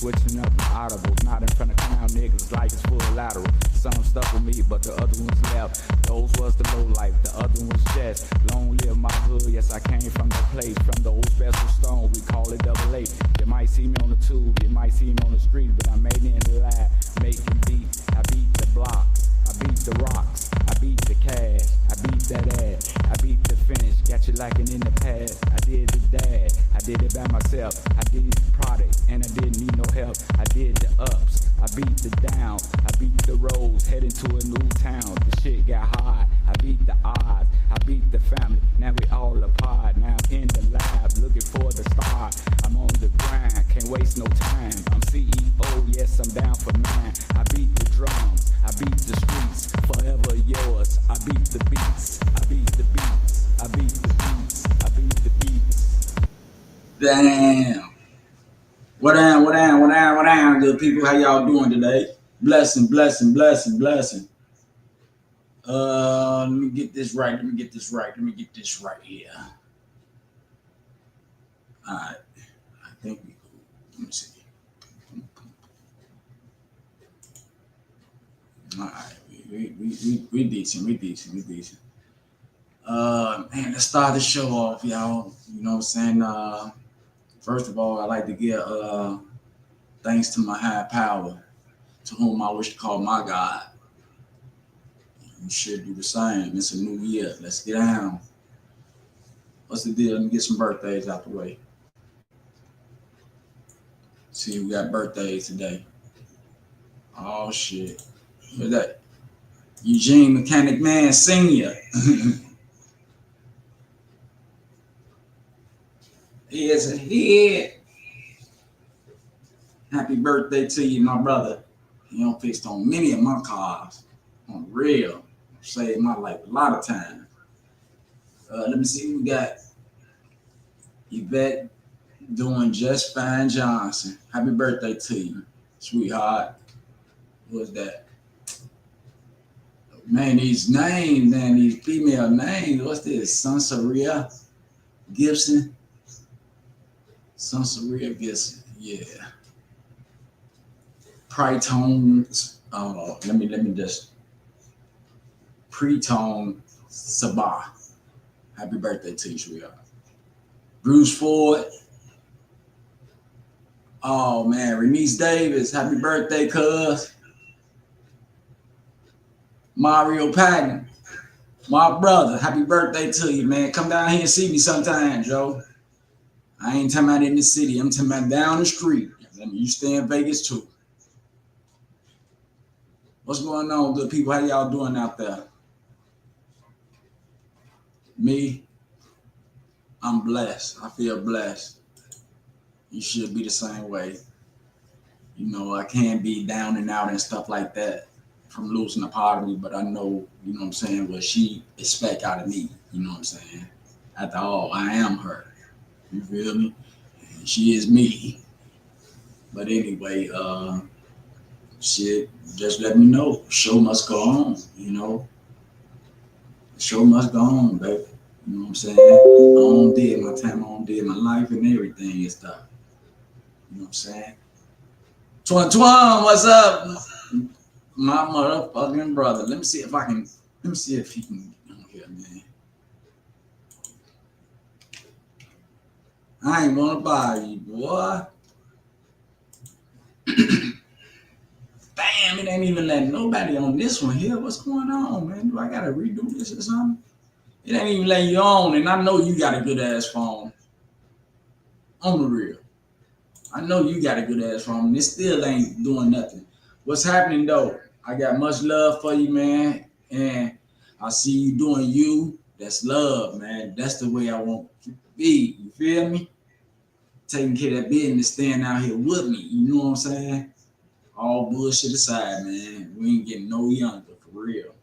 switching up my audibles. Not in front of clown niggas like it's full lateral. Some stuck with me, but the other ones left. Those was the low life, the other ones just. Long live my hood, yes I came from that place. From the old special stone, we call it double A. You might see me on the tube, you might see me on the street, but I made it in the lab, making beats. I beat the blocks, I beat the rocks, I beat the cash, I beat that ass, I beat the finish, got you lacking in the past. I did the dad, I did it by myself, I did the product, and I didn't need no help. I did the ups, I beat the down, I beat the roads, heading to a new town. The shit got hard, I beat the odds, I beat the family, now we all apart. Now I'm in the lab, looking for the star. I'm on the grind, can't waste no time. I'm CEO, yes I'm down for mine. I beat the drums, I beat the streets, forever yours. I beat the beats, I beat the beats, I beat the beats, I beat the beats. Damn. What down, good people? How y'all doing today? Blessing. Let me get this right here. All right. I think we cool. Let me see. All right. We decent. Man, let's start the show off, y'all. You know what I'm saying? First of all, I like to give thanks to my high power, to whom I wish to call my God. You should do the same. It's a new year. Let's get down. What's the deal? Let me get some birthdays out the way. See, we got birthdays today. Oh, shit. What's that? Eugene Mechanic Man Sr. He is a head. Happy birthday to you, my brother. You don't fixed on many of my cars. On real. Saved my life a lot of times. Let me see who we got. Yvette doing just fine Johnson. Happy birthday to you, sweetheart. What's that? Man, these names, man, these female names. What's this? Sansaria Gibson. Sansaria Gibson. Yeah. Pritone. Let me just. Pretone Sabah. Happy birthday to you, sweetheart. Bruce Ford. Oh man, Renice Davis. Happy birthday, cuz. Mario Patton. My brother. Happy birthday to you, man. Come down here and see me sometime, Joe. I ain't talking about in the city. I'm talking about down the street. You stay in Vegas too. What's going on, good people? How y'all doing out there? Me, I'm blessed. I feel blessed. You should be the same way. You know, I can't be down and out and stuff like that from losing a part of me, but I know, you know what I'm saying, what she expect out of me. You know what I'm saying? After all, I am her. You feel me? And she is me. But anyway, shit, just let me know. Show must go on, you know. Show must go on, baby. You know what I'm saying? I don't did my time, I don't did my life and everything and stuff. You know what I'm saying? Twan, what's up? My motherfucking brother. Let me see if he can get on here, man. I ain't gonna buy you, boy. Damn, it ain't even letting nobody on this one here. What's going on, man? Do I gotta redo this or something? It ain't even letting you on, and I know you got a good ass phone. On the real. I know you got a good ass phone, and it still ain't doing nothing. What's happening though? I got much love for you, man, and I see you doing you. That's love, man. That's the way I want to be. You feel me? Taking care of that business, staying out here with me. You know what I'm saying? All bullshit aside, man. We ain't getting no younger, for real.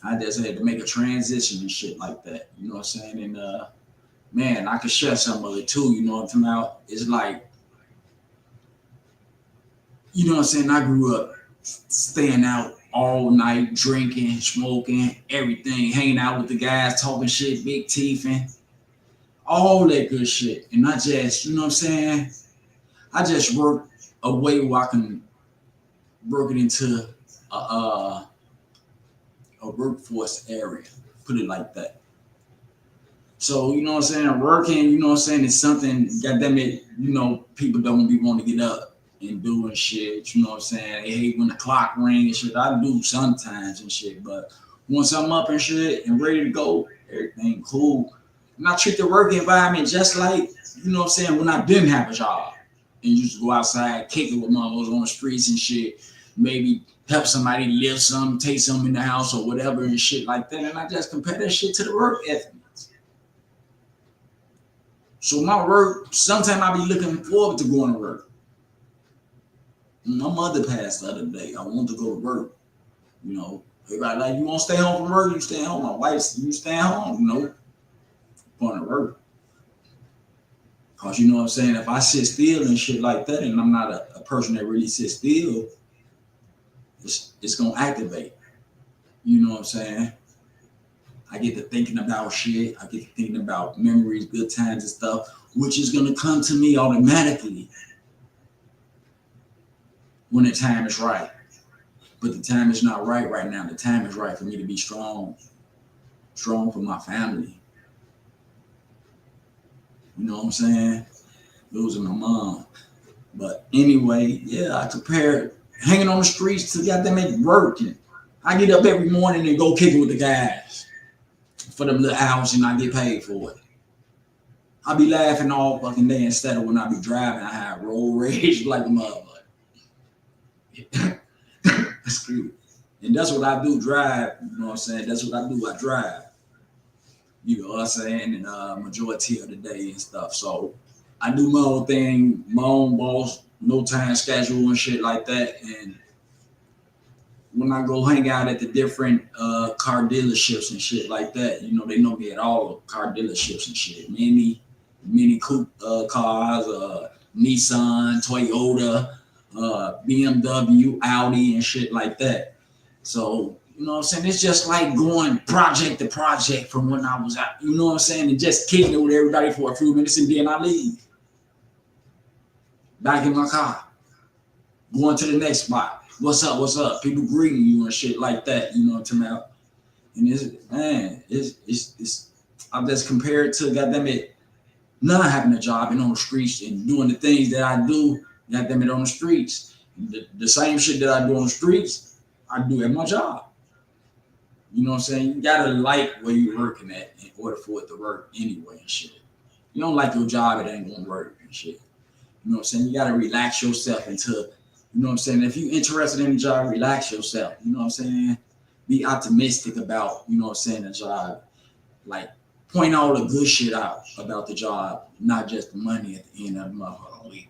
I just had to make a transition and shit like that. You know what I'm saying? And man, I could share some of it too. You know what I'm talking about? It's like, you know what I'm saying? I grew up staying out all night, drinking, smoking, everything, hanging out with the guys, talking shit, big teeth, and all that good shit. And I just, you know what I'm saying? I just worked a way where I can work it into a workforce area, put it like that. So, you know what I'm saying, working, you know what I'm saying, is something, goddamn it, you know, people don't be wanting to get up and doing shit, you know what I'm saying? They hate when the clock rings and shit. I do sometimes and shit, but once I'm up and shit and ready to go, everything cool. And I treat the work environment just like, you know what I'm saying, when I didn't have a job and used to go outside, kick it with motherfuckers on the streets and shit, maybe help somebody lift something, take something in the house or whatever and shit like that. And I just compare that shit to the work ethic. So my work, sometimes I be looking forward to going to work. My mother passed the other day. I want to go to work. You know, everybody like, you want to stay home from work? You stay home. My wife, you stay home. You know, going to work. Cause you know what I'm saying. If I sit still and shit like that, and I'm not a person that really sits still, it's gonna activate. You know what I'm saying. I get to thinking about shit. I get to thinking about memories, good times and stuff, which is gonna come to me automatically when the time is right. But the time is not right now. The time is right for me to be strong for my family. You know what I'm saying? Losing my mom. But anyway, yeah, I compare hanging on the streets to goddamn it working. I get up every morning and go kick it with the guys for them little hours and I get paid for it. I be laughing all fucking day instead of when I be driving, I have road rage like a motherfucker. Excuse me. And that's what I do, drive. You know what I'm saying? That's what I do, I drive. You know what I'm saying? And majority of the day and stuff. So I do my own thing, my own boss, no time schedule and shit like that. And when I go hang out at the different car dealerships and shit like that, you know, they know me at all the car dealerships and shit. Mini coupe cars, Nissan, Toyota, BMW, Audi, and shit like that. So, you know what I'm saying? It's just like going project to project from when I was out, you know what I'm saying? And just kicking it with everybody for a few minutes and then I leave. Back in my car, going to the next spot. What's up? What's up? People greeting you and shit like that, you know what I'm talking about? And it's I just compare it to, goddamn it, not having a job and on the streets and doing the things that I do, goddamn it, on the streets. The same shit that I do on the streets, I do at my job. You know what I'm saying? You gotta like where you're working at in order for it to work anyway and shit. You don't like your job, it ain't gonna work and shit. You know what I'm saying? You gotta relax yourself into, you know what I'm saying? If you're interested in the job, relax yourself. You know what I'm saying? Be optimistic about, you know what I'm saying, the job. Like, point all the good shit out about the job, not just the money at the end of the motherfucking week.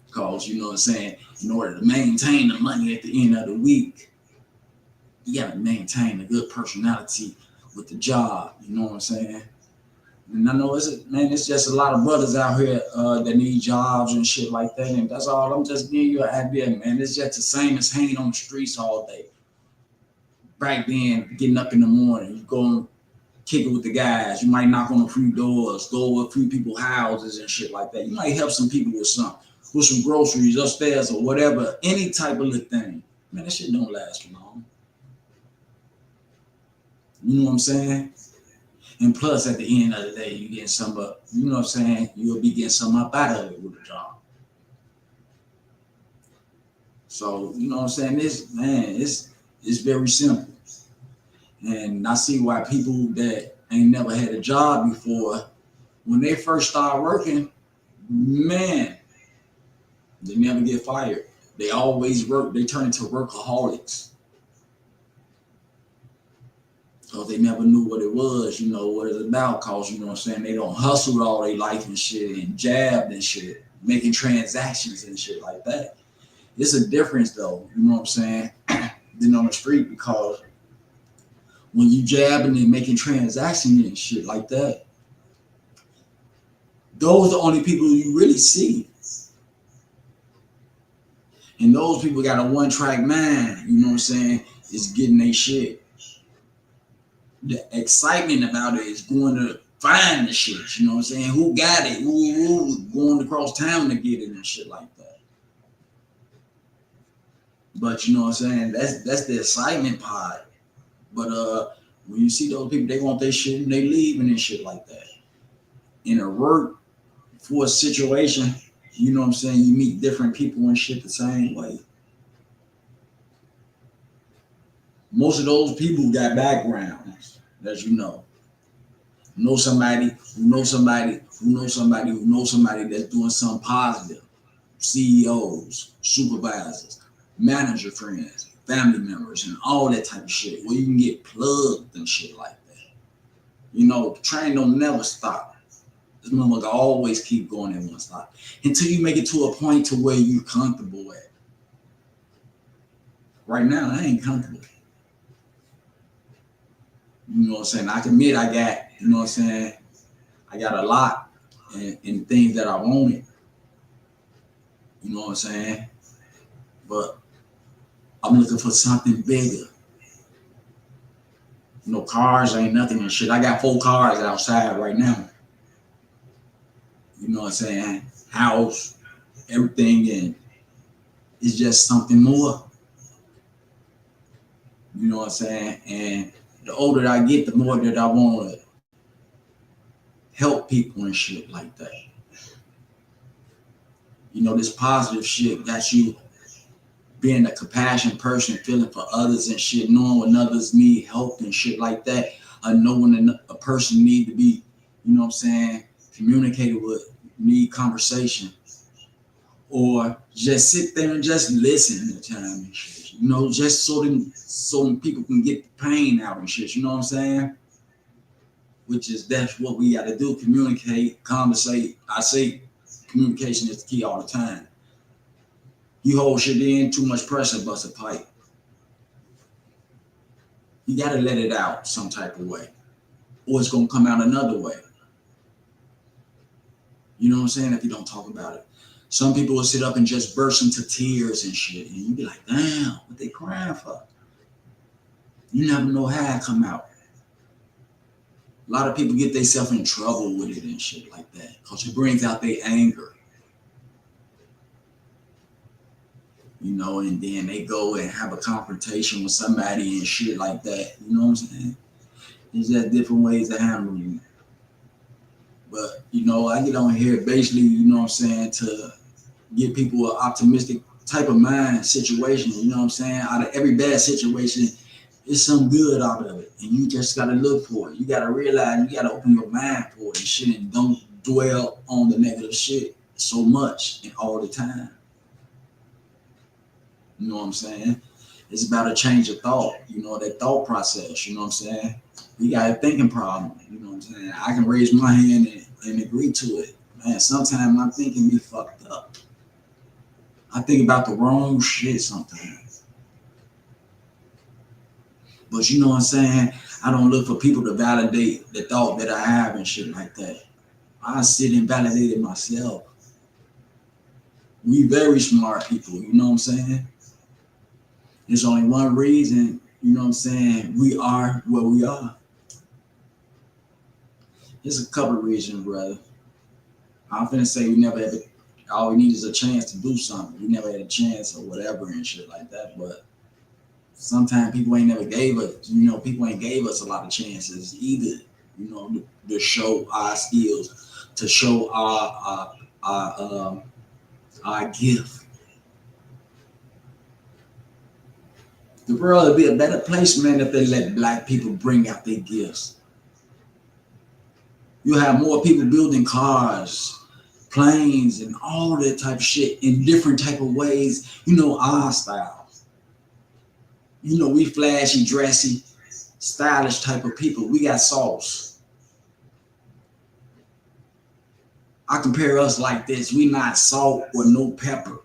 Because, you know what I'm saying, in order to maintain the money at the end of the week, you gotta maintain a good personality with the job. You know what I'm saying? And I know it's just a lot of brothers out here that need jobs and shit like that. And that's all. I'm just giving you an idea, man. It's just the same as hanging on the streets all day. Back then, getting up in the morning, you go and kick it with the guys. You might knock on a few doors, go to a few people's houses and shit like that. You might help some people with some groceries upstairs or whatever, any type of little thing. Man, that shit don't last long. You know what I'm saying? And plus, at the end of the day, you getting some up. You know what I'm saying? You'll be getting some up out of it with the job. So, you know what I'm saying? It's very simple. And I see why people that ain't never had a job before, when they first start working, man, they never get fired. They always work. They turn into workaholics. So they never knew what it was, you know, what it's about. Cause, you know what I'm saying, they don't hustle all their life and shit and jabbed and shit, making transactions and shit like that. It's a difference though, you know what I'm saying, than on the street, because when you jabbing and making transactions and shit like that, those are the only people you really see. And those people got a one-track mind, you know what I'm saying, is getting their shit. The excitement about it is going to find the shit, you know what I'm saying? Who got it? Who going across town to get it and shit like that. But you know what I'm saying? That's the excitement part. But when you see those people, they want their shit and they leaving and shit like that. In a work for a situation, you know what I'm saying? You meet different people and shit the same way. Most of those people got backgrounds, as you know somebody who knows somebody who knows somebody who knows somebody that's doing something positive. CEOs, supervisors, manager friends, family members, and all that type of shit, where you can get plugged and shit like that. You know, the train don't never stop. This motherfucker always keep going and won't stop until you make it to a point to where you're comfortable at. Right now, I ain't comfortable. You know what I'm saying? I can admit I got, you know what I'm saying? I got a lot in things that I wanted. You know what I'm saying? But I'm looking for something bigger. You know, cars ain't nothing and shit. I got 4 cars outside right now. You know what I'm saying? House, everything, and it's just something more. You know what I'm saying? And the older I get, the more that I want to help people and shit like that. You know, this positive shit got you being a compassionate person, feeling for others and shit, knowing when others need help and shit like that, knowing a person need to be, you know what I'm saying, communicated with, need conversation, or just sit there and just listen at the time and shit, you know, just so people can get the pain out and shit, you know what I'm saying? That's what we got to do, communicate, conversate. I say communication is the key all the time. You hold shit in, too much pressure, bust a pipe. You got to let it out some type of way, or it's going to come out another way. You know what I'm saying? If you don't talk about it. Some people will sit up and just burst into tears and shit, and you be like, damn, what they crying for? You never know how it come out. A lot of people get themselves in trouble with it and shit like that, because it brings out their anger. You know, and then they go and have a confrontation with somebody and shit like that. You know what I'm saying? There's just different ways to handle it. But, you know, I get on here basically, you know what I'm saying, to give people an optimistic type of mind situation. You know what I'm saying? Out of every bad situation, it's some good out of it. And you just got to look for it. You got to realize, you got to open your mind for it and shit, and don't dwell on the negative shit so much and all the time. You know what I'm saying? It's about a change of thought, you know, that thought process, you know what I'm saying? You got a thinking problem, you know what I'm saying? I can raise my hand and agree to it. Man, sometimes my thinking be fucked up. I think about the wrong shit sometimes. But you know what I'm saying? I don't look for people to validate the thought that I have and shit like that. I sit and validate it myself. We very smart people, you know what I'm saying? There's only one reason, you know what I'm saying, we are where we are. There's a couple of reasons, brother. I'm finna say we never ever, all we need is a chance to do something. We never had a chance or whatever and shit like that. But sometimes people ain't never gave us, you know, people ain't gave us a lot of chances either, you know, to show our skills, to show our gift. The world would be a better place, man, if they let black people bring out their gifts. You'll have more people building cars, planes, and all that type of shit in different type of ways, you know, our style. You know, we flashy, dressy, stylish type of people. We got sauce. I compare us like this. We not salt or no pepper.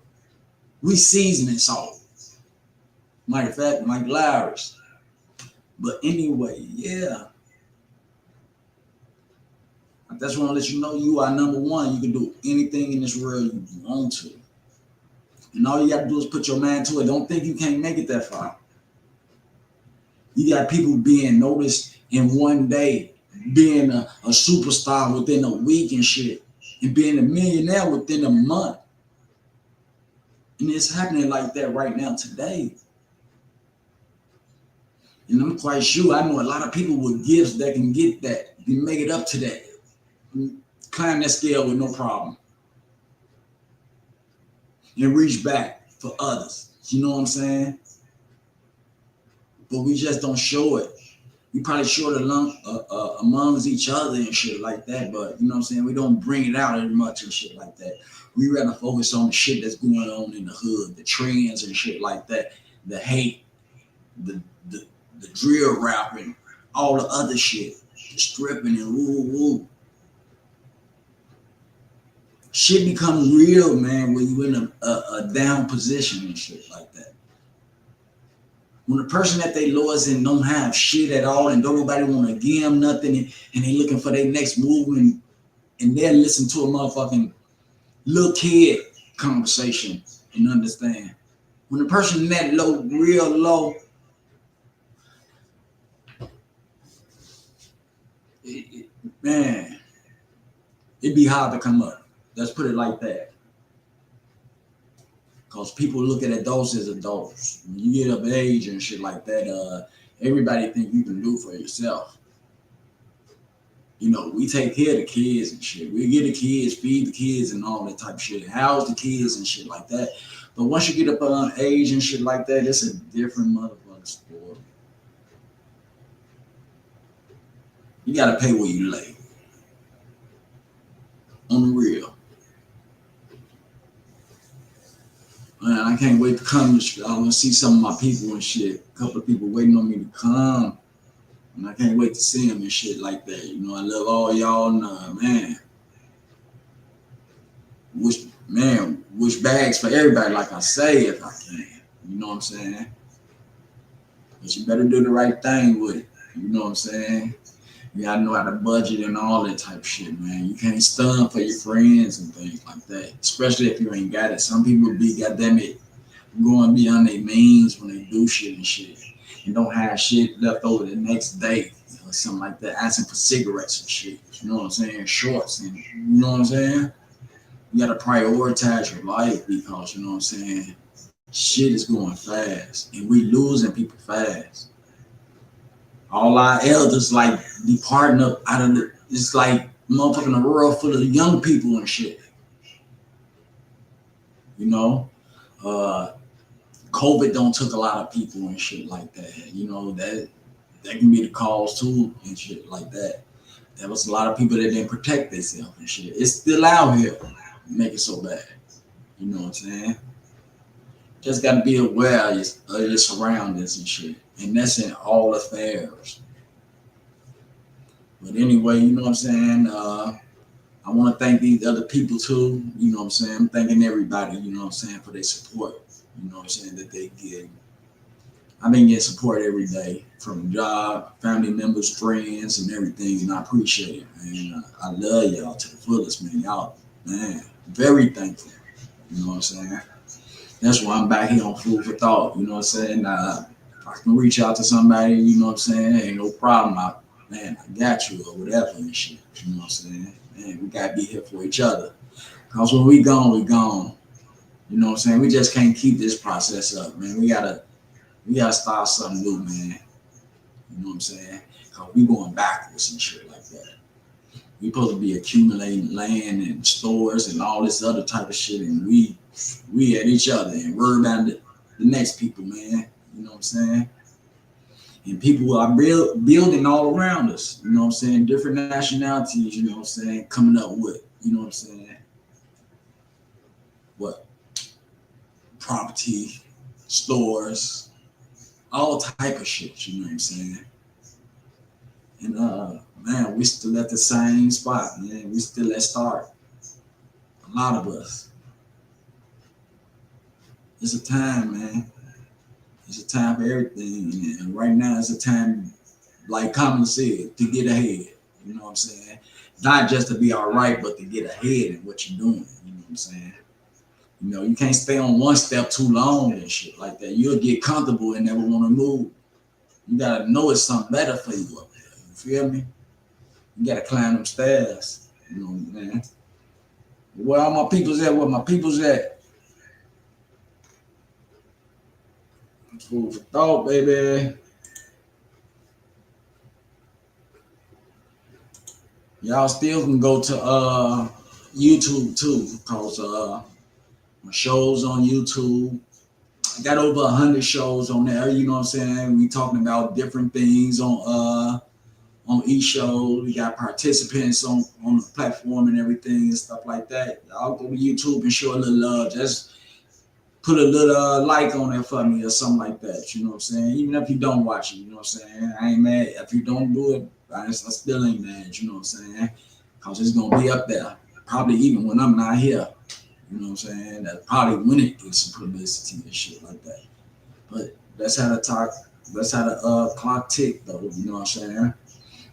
We seasoning salt. Matter of fact, Mike Lowry's. But anyway, yeah. I just want to let you know you are number one. You can do anything in this world you want to. And all you got to do is put your mind to it. Don't think you can't make it that far. You got people being noticed in one day, being a superstar within a week and shit, and being a millionaire within a month. And it's happening like that right now today. And I'm quite sure I know a lot of people with gifts that can get that, can make it up to that, climb that scale with no problem, and reach back for others. You know what I'm saying? But we just don't show it. We probably show it amongst each other and shit like that. But you know what I'm saying? We don't bring it out as much and shit like that. We rather focus on the shit that's going on in the hood, the trends and shit like that, the hate, the drill rapping, all the other shit, the stripping and woo woo. Shit becomes real, man, when you in a down position and shit like that. When the person that they lowest and don't have shit at all and don't nobody want to give them nothing and they looking for their next move and they're listening to a motherfucking little kid conversation and understand. When the person that low, real low, man, it'd be hard to come up. Let's put it like that. Because people look at adults as adults. When you get up age and shit like that, everybody think you can do for yourself. You know, we take care of the kids and shit. We get the kids, feed the kids and all that type of shit. House the kids and shit like that. But once you get up on age and shit like that, it's a different motherfucking sport. You gotta pay where you lay. On the real. Man, I can't wait to come. I want to see some of my people and shit. A couple of people waiting on me to come. And I can't wait to see them and shit like that. You know, I love all y'all and man. Wish bags for everybody, like I say, if I can. You know what I'm saying? But you better do the right thing with it. You know what I'm saying? You gotta know how to budget and all that type of shit, man. You can't stun for your friends and things like that, especially if you ain't got it. Some people be, goddamn it, going beyond their means when they do shit and shit, and don't have shit left over the next day or something like that, asking for cigarettes and shit. You know what I'm saying? Shorts and you know what I'm saying? You gotta prioritize your life because you know what I'm saying? Shit is going fast, and we losing people fast. All our elders like departing up out of the, it's like motherfucking a world full of young people and shit. You know, COVID don't took a lot of people and shit like that. You know, that can be the cause too and shit like that. There was a lot of people that didn't protect themselves and shit. It's still out here, make it so bad. You know what I'm saying? Just got to be aware of your surroundings and shit. And that's in all affairs. But anyway, you know what I'm saying? I want to thank these other people too. You know what I'm saying? I'm thanking everybody, you know what I'm saying, for their support. You know what I'm saying, that they get. I've been getting support every day from job, family members, friends, and everything. And I appreciate it, man. I love y'all to the fullest, man. Y'all, man, very thankful. You know what I'm saying? That's why I'm back here on Food for Thought. You know what I'm saying? If I can reach out to somebody, you know what I'm saying? Ain't no problem. Man, I got you or whatever and shit. You know what I'm saying? Man, we gotta be here for each other. Cause when we gone, we gone. You know what I'm saying? We just can't keep this process up, man. We gotta start something new, man. You know what I'm saying? Cause we going backwards and shit like that. We supposed to be accumulating land and stores and all this other type of shit, and we at each other and worry about the next people, man. You know what I'm saying? And people are building all around us. You know what I'm saying? Different nationalities, you know what I'm saying? Coming up with, you know what I'm saying? What? Property, stores, all type of shit, you know what I'm saying? And man, we still at the same spot, man. We still at start. A lot of us. It's a time, man. It's a time for everything. And right now it's a time, like Common said, to get ahead. You know what I'm saying? Not just to be all right, but to get ahead in what you're doing. You know what I'm saying? You know, you can't stay on one step too long and shit like that. You'll get comfortable and never want to move. You gotta know it's something better for you up there. You feel me? You gotta climb them stairs. You know, man. Where all my people's at? Where my people's at? Food for thought, baby. Y'all still can go to YouTube too, cause my shows on YouTube. I got over 100 shows on there. You know what I'm saying? We talking about different things on each show. We got participants on the platform and everything and stuff like that. Y'all go to YouTube and show a little love. Just put a little like on there for me or something like that. You know what I'm saying? Even if you don't watch it, you know what I'm saying? I ain't mad. If you don't do it, I still ain't mad. You know what I'm saying? Cause it's gonna be up there. Probably even when I'm not here. You know what I'm saying? That's probably when it gets some publicity and shit like that. But that's how the clock tick though. You know what I'm saying?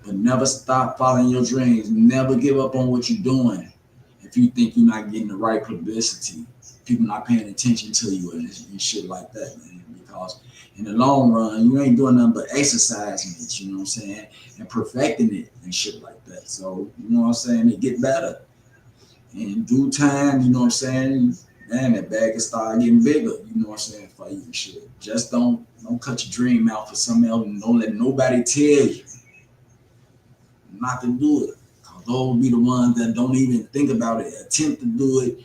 But never stop following your dreams. Never give up on what you're doing. If you think you're not getting the right publicity, people not paying attention to you and shit like that, man. Because in the long run, you ain't doing nothing but exercising it, you know what I'm saying? And perfecting it and shit like that. So, you know what I'm saying? It get better. And in due time, you know what I'm saying? Man, that bag can start getting bigger, you know what I'm saying, for you and shit. Just don't cut your dream out for something else and don't let nobody tell you not to do it. Cause those be the ones that don't even think about it, attempt to do it,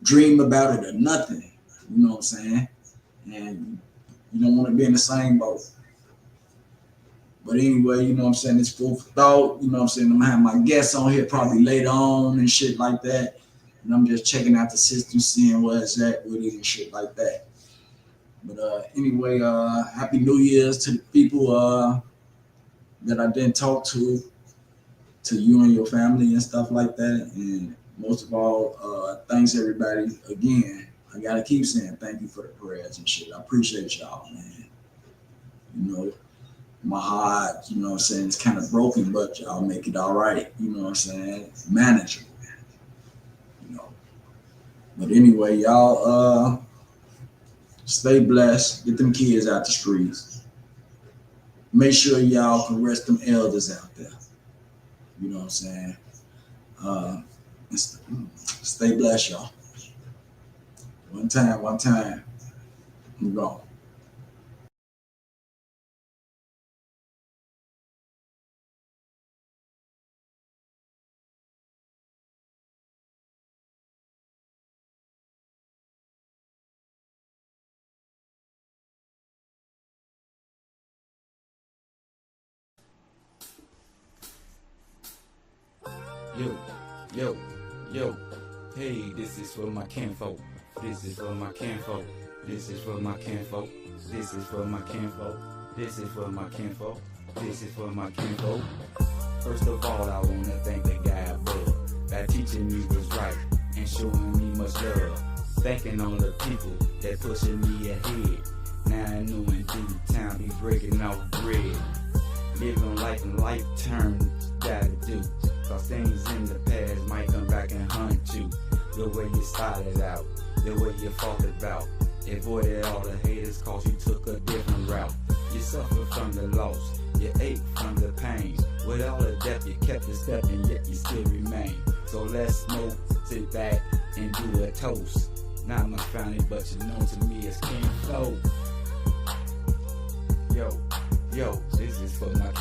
dream about it or nothing. You know what I'm saying? And you don't want to be in the same boat. But anyway, you know what I'm saying? It's food for thought. You know what I'm saying? I'm gonna have my guests on here probably later on and shit like that. And I'm just checking out the system, seeing where it's at with it and shit like that. But anyway, happy New Year's to the people that I didn't talk to you and your family and stuff like that. And most of all, thanks everybody again. I gotta keep saying thank you for the prayers and shit. I appreciate y'all, man. You know, my heart, you know what I'm saying, it's kind of broken, but y'all make it all right. You know what I'm saying? Manageable. You know. But anyway, y'all stay blessed. Get them kids out the streets. Make sure y'all can rest them elders out there. You know what I'm saying? Stay blessed, y'all. One time. I'm gone. Yo, hey, this is for my kinfolk. This is for my kinfolk. This is for my kinfolk. This is for my kinfolk. This is for my kinfolk. This is for my kinfolk. First of all, I wanna thank the guy above by teaching me what's right and showing me much love. Thanking all the people that pushing me ahead. Now I know in due time be breaking off bread. Living life in life terms, gotta do. Cause things in the past might come back and hunt you. The way you started out, the way you fought about. Avoided all the haters cause you took a different route. You suffered from the loss, you ate from the pain. With all the depth you kept the step and yet you still remain. So let's smoke, sit back and do a toast. Not much family but you know to me as King Flow. Yo, this is for my